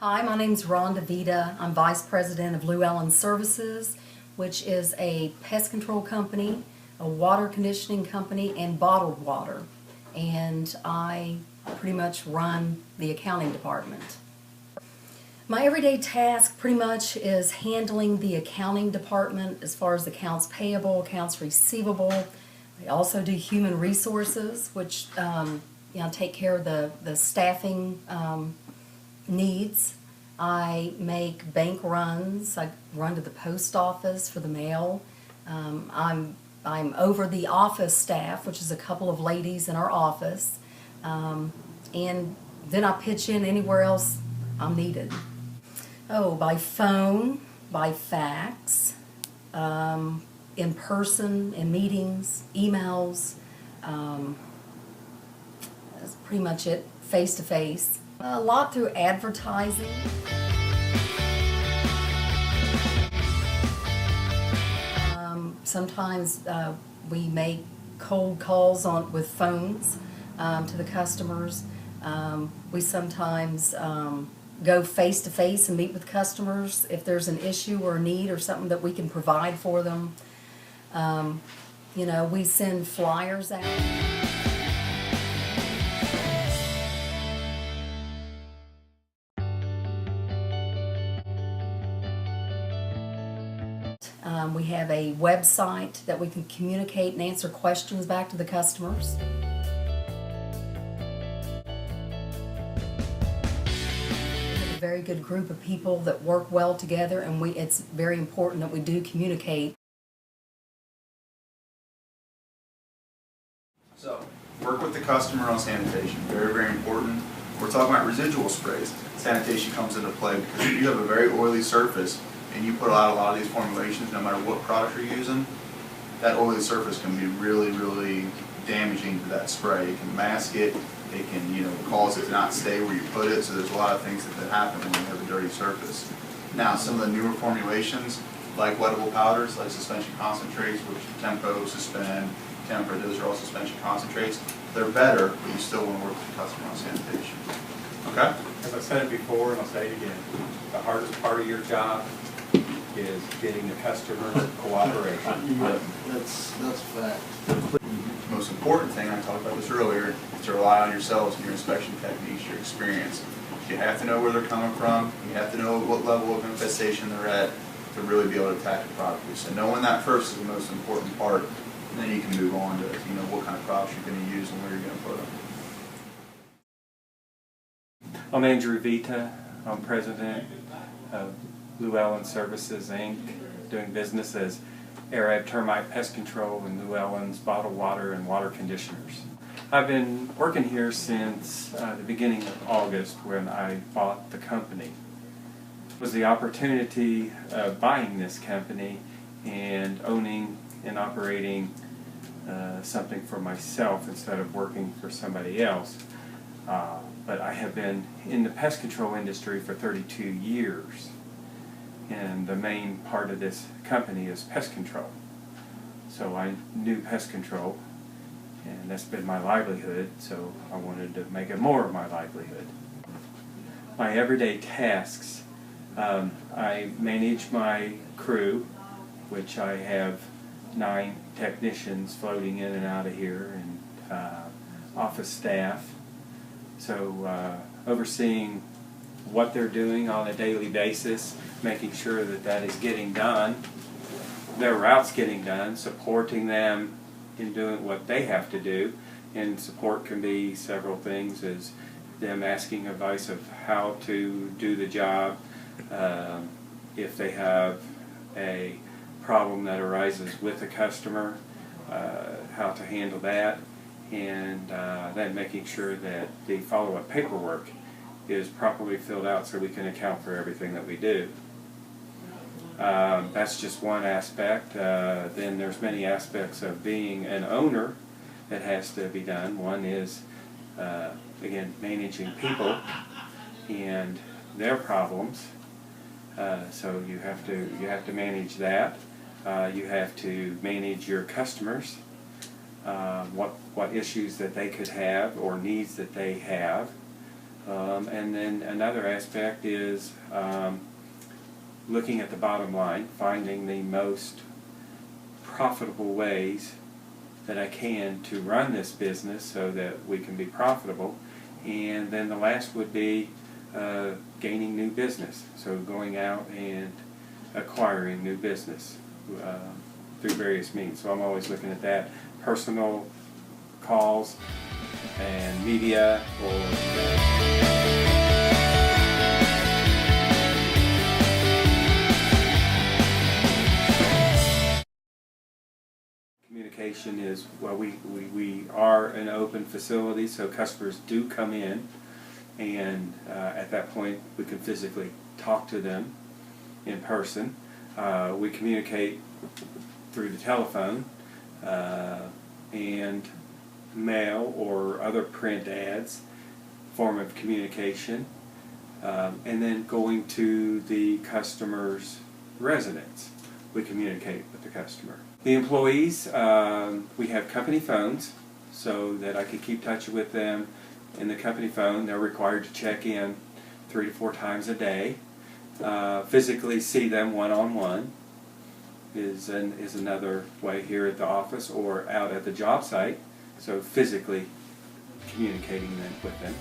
Hi, my name's Rhonda Vita. I'm Vice President of Lewellen Services, which is a pest control company, a water conditioning company, and bottled water. And I pretty much run the accounting department. My everyday task pretty much is handling the accounting department as far as accounts payable, accounts receivable. I also do human resources, which take care of the staffing needs. I make bank runs. I run to the post office for the mail. I'm over the office staff, which is a couple of ladies in our office, and then I pitch in anywhere else I'm needed. Oh, by phone, by fax, in person, in meetings, emails. That's pretty much it. Face to face. A lot through advertising. Sometimes we make cold calls with phones to the customers. We sometimes go face to face and meet with customers if there's an issue or a need or something that we can provide for them. We send flyers out. We have a website that we can communicate and answer questions back to the customers. We have a very good group of people that work well together, and it's very important that we do communicate. So, work with the customer on sanitation. Very, very important. We're talking about residual sprays. Sanitation comes into play because if you have a very oily surface and you put out a lot of these formulations, no matter what product you're using, that oily surface can be really, really damaging to that spray. It can mask it. It can, cause it to not stay where you put it. So there's a lot of things that happen when you have a dirty surface. Now, some of the newer formulations, like wettable powders, like suspension concentrates, which Tempo, Suspend, Temper, those are all suspension concentrates. They're better, but you still want to work with the customer on sanitation. Okay? As I said it before, and I'll say it again, the hardest part of your job is getting the customer's cooperation. That's a fact. The most important thing, I talked about this earlier, is to rely on yourselves and your inspection techniques, your experience. You have to know where they're coming from. You have to know what level of infestation they're at to really be able to attack it properly. So knowing that first is the most important part, and then you can move on to what kind of crops you're going to use and where you're going to put them. I'm Andrew Vita. I'm president of Lewellen Services, Inc., doing business as Arab Termite Pest Control and Lewellen's bottled water and water conditioners. I've been working here since the beginning of August when I bought the company. It was the opportunity of buying this company and owning and operating something for myself instead of working for somebody else. But I have been in the pest control industry for 32 years. And the main part of this company is pest control. So I knew pest control, and that's been my livelihood, so I wanted to make it more of my livelihood. My everyday tasks, I manage my crew, which I have 9 technicians floating in and out of here, and office staff. So overseeing what they're doing on a daily basis, making sure that that is getting done, their route's getting done, supporting them in doing what they have to do. And support can be several things, as them asking advice of how to do the job, if they have a problem that arises with a customer, how to handle that, and then making sure that the follow-up paperwork is properly filled out so we can account for everything that we do. That's just one aspect. Then there's many aspects of being an owner that has to be done. One is, again, managing people and their problems. So you have to manage that. You have to manage your customers, what issues that they could have or needs that they have. And then another aspect is looking at the bottom line, finding the most profitable ways that I can to run this business so that we can be profitable. And then the last would be gaining new business, so going out and acquiring new business through various means. So I'm always looking at that, personal calls and media Communication is, well, we are an open facility, so customers do come in, and at that point we can physically talk to them in person. We communicate through the telephone and mail or other print ads, form of communication, and then going to the customer's residence, we communicate with the customer. The employees, we have company phones so that I can keep touch with them in the company phone. They're required to check in 3 to 4 times a day. Physically see them one-on-one is another way here at the office or out at the job site, so physically communicating with them.